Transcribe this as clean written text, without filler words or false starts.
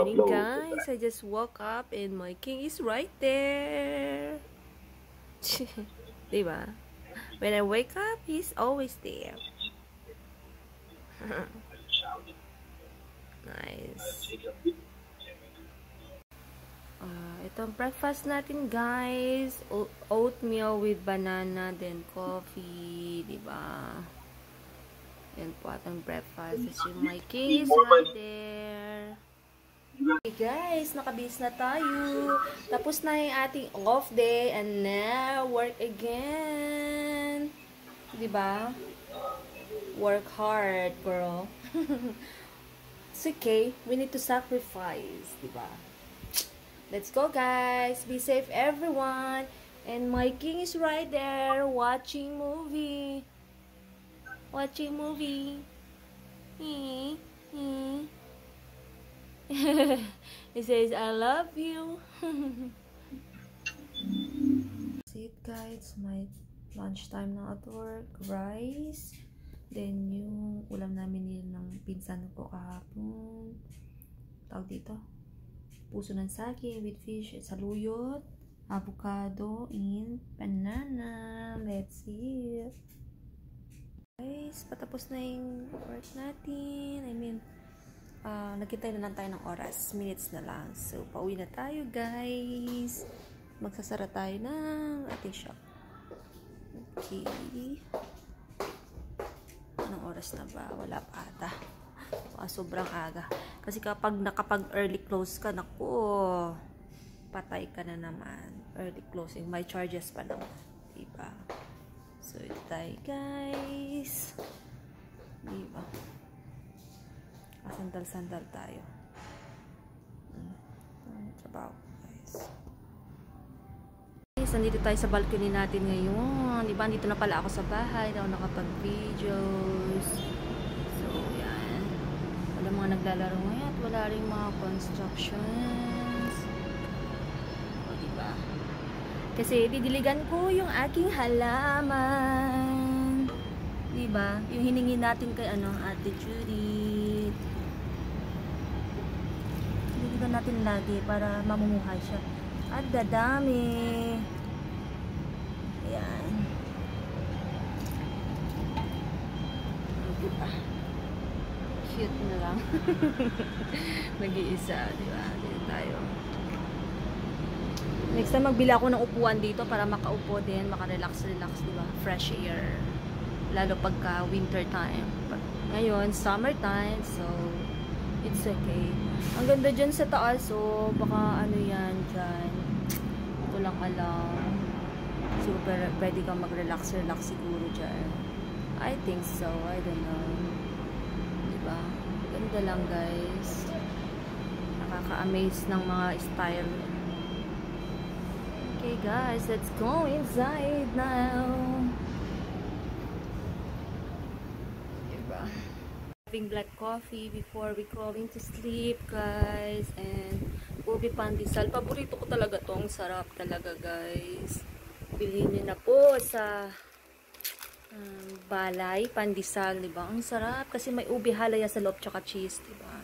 morning, guys. I just woke up and my king is right there. Diba? When I wake up, he's always there. Nice. Itong breakfast natin, guys. Oatmeal with banana, then coffee, diba? Yan po atong breakfast. So, my king is right there. Okay, guys, nakabis na tayo. Tapos na yung ating off day and now work again. Diba? Work hard, girl. It's okay. We need to sacrifice, diba? Let's go, guys. Be safe, everyone. And my king is right there watching movie. Watching movie. He says, I love you. See it, guys. My lunchtime na at work. Rice. Then, yung ulam namin nila ng pinsan ko kahapon. Tawag dito. Puso ng saging with fish, saluyot, avocado, and banana. Let's see it. Guys, patapos na yung work natin. I mean, nagkintay na lang tayo ng oras. Minutes na lang. So, pauwi na tayo, guys. Magsasara tayo ng ating shop. Okay. Anong oras na ba? Wala pa ata. Sobrang aga. Kasi kapag nakapag-early close ka, naku, patay ka na naman. Early closing. May charges pa naman. Diba? So, ito tayo, guys. Diba? Sandal-sandal tayo. Trabaho, guys. Guys, nandito tayo sa balcony natin ngayon. Diba? Nandito na pala ako sa bahay. Daw nakapag-videos. So, yan. Wala mga naglalaro ngayon at wala rin mga constructions. O, diba? Kasi didiligan ko yung aking halaman. Diba? Yung hiningi natin kay Ate Judy. Didiligan natin lagi para mamumuhay siya. At dadami. Ayan. Diba? Cute na lang. Nag-iisa. Diba? Dito tayo. Next time, magbili ako ng upuan dito para makaupo din, makarelax-relax, diba? Fresh air. Lalo pagka winter time. Ngayon, summer time, so it's okay. Ang ganda dyan sa taas, so baka ano yan dyan. Ito lang alam. Super, pwede kang mag-relax-relax siguro dyan. I think so. I don't know. Diba? Ganda lang, guys. Nakaka-amaze ng mga style. Okay, guys, let's go inside now. Diba? Having black coffee before we going to sleep, guys. And ubi pandesal. Paborito ko talaga tong. Sarap talaga, guys. Bilhin niyo na po sa Balay pandesal, diba? Ang sarap kasi may ubi halaya sa loob tsaka cheese, diba?